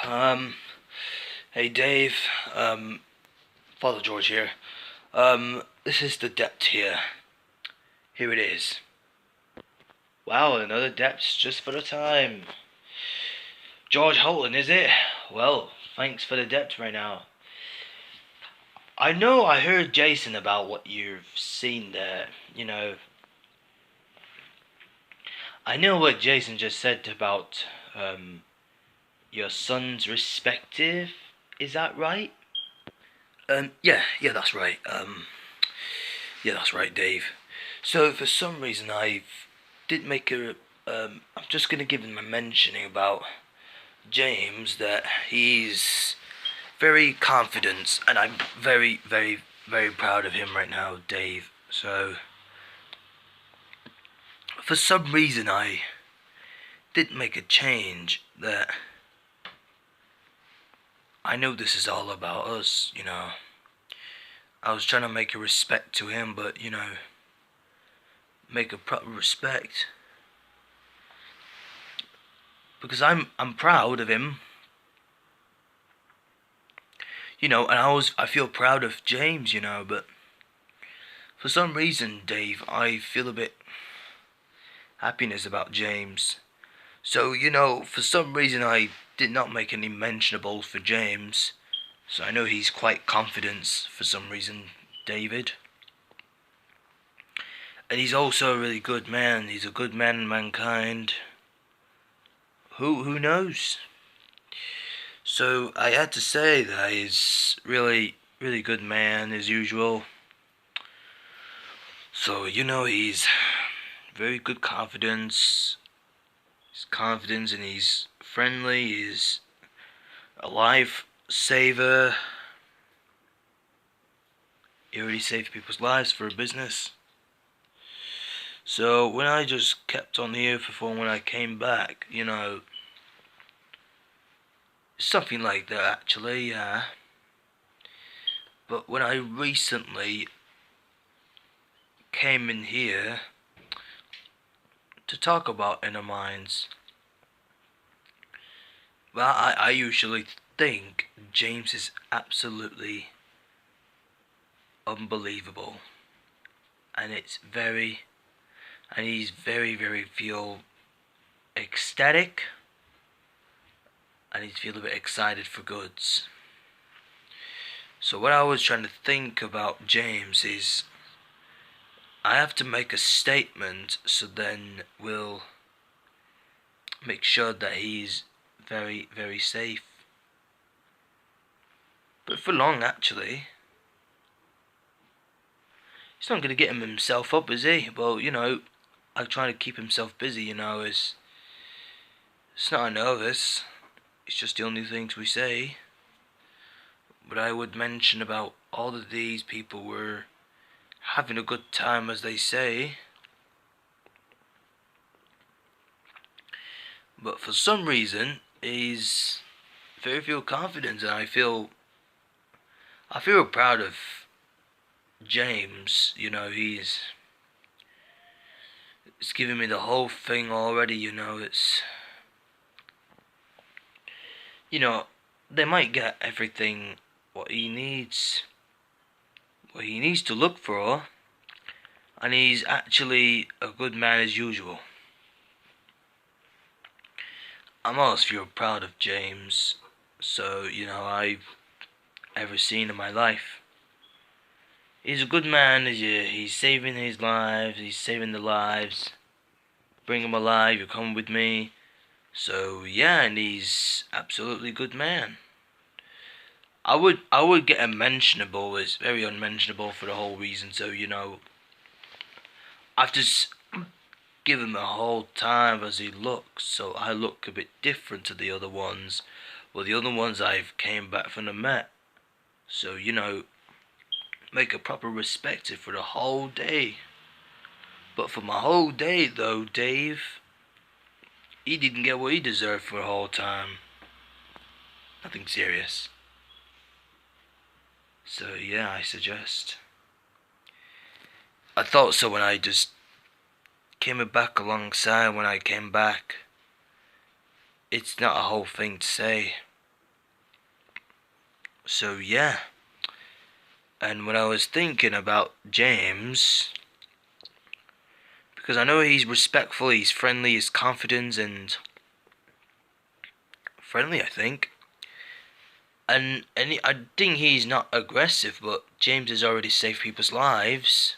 um, hey Dave, Father George here. This is the depth here. Here it is. Wow, another depth just for the time. George Holton, is it? Well, thanks for the depth right now. I know I heard Jason about what you've seen there. I know what Jason just said about your son's respective. Is that right? Yeah, that's right. Yeah, that's right, Dave. So for some reason I did make a. I'm just gonna give him a mentioning about James that he's very confident, and I'm very, very, very proud of him right now, Dave. So for some reason I did make a change that I know this is all about us. I was trying to make a respect to him, but make a proper respect because I'm proud of him. And I feel proud of James, but for some reason, Dave, I feel a bit happiness about James. So, for some reason I did not make any mentionables for James. So I know he's quite confident for some reason, David. And he's also a really good man. He's a good man in mankind. Who knows? So I had to say that he's really, really good man as usual. So he's very good confidence. He's confident and he's friendly. He's a lifesaver. He already saved people's lives for a business. So when I just kept on here for when I came back, something like that actually, yeah. But when I recently came in here to talk about inner minds, well, I usually think James is absolutely unbelievable, and he's very, very feel ecstatic, and he's feel a bit excited for goods. So what I was trying to think about James is I have to make a statement, so then we'll make sure that he's very, very safe. But for long, actually. He's not going to get himself up, is he? Well, I'm trying to keep himself busy, it's not a nervous. It's just the only things we say. But I would mention about all of these people were having a good time, as they say. But for some reason, he's very feel confident, and I feel proud of James. It's giving me the whole thing already. They might get everything what he needs to look for, and he's actually a good man as usual. I'm always feel proud of James, so I've ever seen in my life. He's a good man. He's saving his lives. He's saving the lives. Bring him alive. You come with me. So yeah, and he's absolutely good man. I would get a mentionable. It's very unmentionable for the whole reason. So I've just give him a whole time as he looks. So I look a bit different to the other ones. Well, the other ones I've came back from the Met. So make a proper respect it for the whole day. But for my whole day though, Dave, he didn't get what he deserved for the whole time. Nothing serious. So yeah, I suggest. I thought so when I just came back alongside when I came back. it's not a whole thing to say. So yeah. And when I was thinking about James, because I know he's respectful, he's friendly, he's confident and friendly, I think. And I think he's not aggressive, but James has already saved people's lives.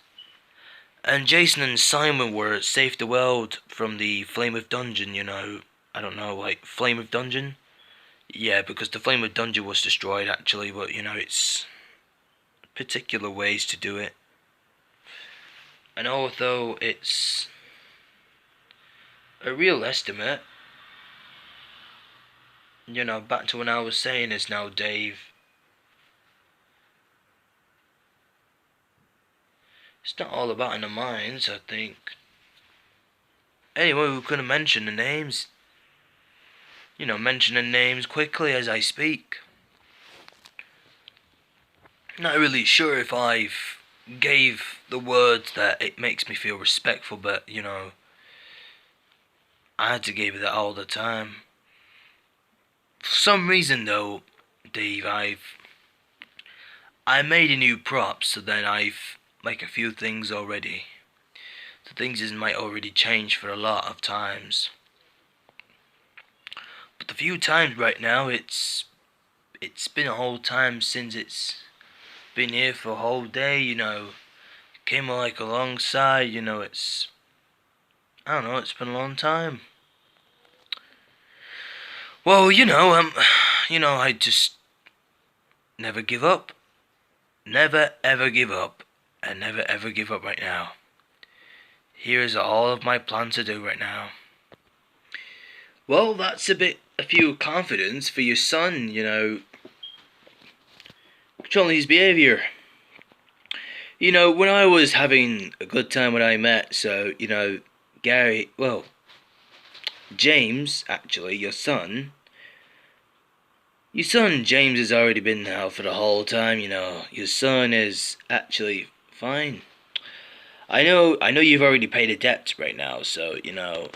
And Jason and Simon were saved the world from the Flame of Dungeon, you know. I don't know, like, Flame of Dungeon? Yeah, because the Flame of Dungeon was destroyed, actually, but, you know, it's particular ways to do it. And although it's a real estimate, you know, back to what I was saying is now, Dave, it's not all about in the minds, I think. Anyway, we're going to mention the names. You know, mention the names quickly as I speak. Not really sure if I've gave the words that it makes me feel respectful, but, you know, I had to give it that all the time. For some reason, though, Dave, I made a new prop, so then I've like a few things already. The things might already change for a lot of times. But the few times right now, it's been a whole time since it's been here for a whole day, you know. Came like alongside, you know, I don't know, it's been a long time. Well, I just never give up. Never ever give up. And never ever give up right now. Here is all of my plan to do right now. Well, that's a few confidence for your son, you know. Controlling his behaviour. You know, when I was having a good time when I met, so, you know, James, actually, your son James has already been now for the whole time, you know. Your son is actually fine. I know you've already paid a debt right now, so, you know,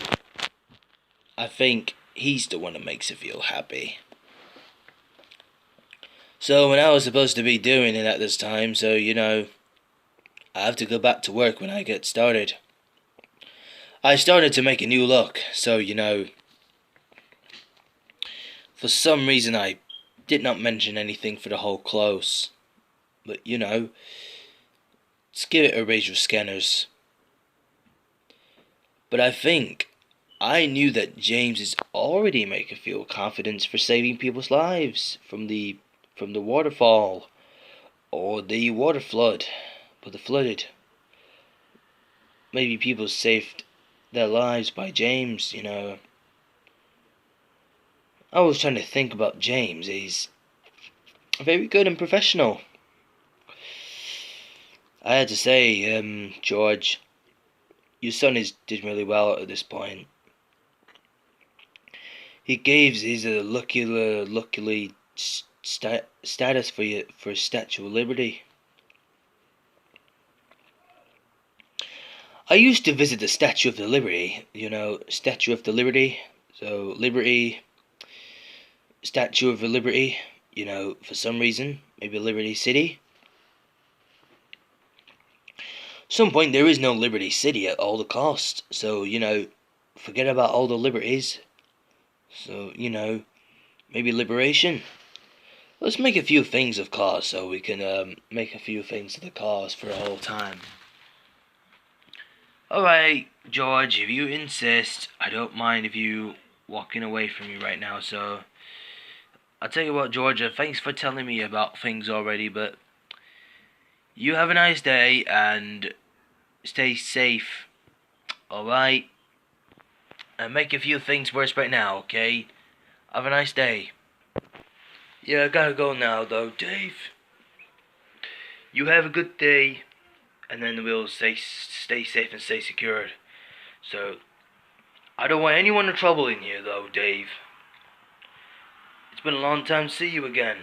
I think he's the one that makes it feel happy. So when I was supposed to be doing it at this time, so, you know, I have to go back to work when I get started. I started to make a new look, so, you know, for some reason I did not mention anything for the whole close. But, you know, let's give it a razor scanners. But I knew that James is already making feel confidence for saving people's lives from the waterfall or the water flood, but the flooded. Maybe people saved their lives by James, you know. I was trying to think about James. He's very good and professional. I had to say, George, your son did really well at this point. He gave his luckily status for Statue of Liberty. I used to visit the Statue of the Liberty, you know, Statue of the Liberty. So, Liberty, Statue of the Liberty, you know, for some reason, maybe Liberty City. Some point there is no Liberty City at all the cost, so, you know, forget about all the liberties. So, you know, maybe liberation. Let's make a few things of cars so we can make a few things of the cars for a whole time. Alright, George, if you insist, I don't mind if you walking away from me right now, so I'll tell you what, Georgia, thanks for telling me about things already, but you have a nice day and stay safe, alright? And make a few things worse right now, okay? Have a nice day. Yeah, I gotta go now, though, Dave. You have a good day, and then we'll stay safe and stay secured. So, I don't want anyone in trouble in here, though, Dave. It's been a long time to see you again.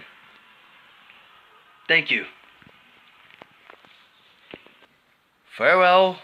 Thank you. Farewell.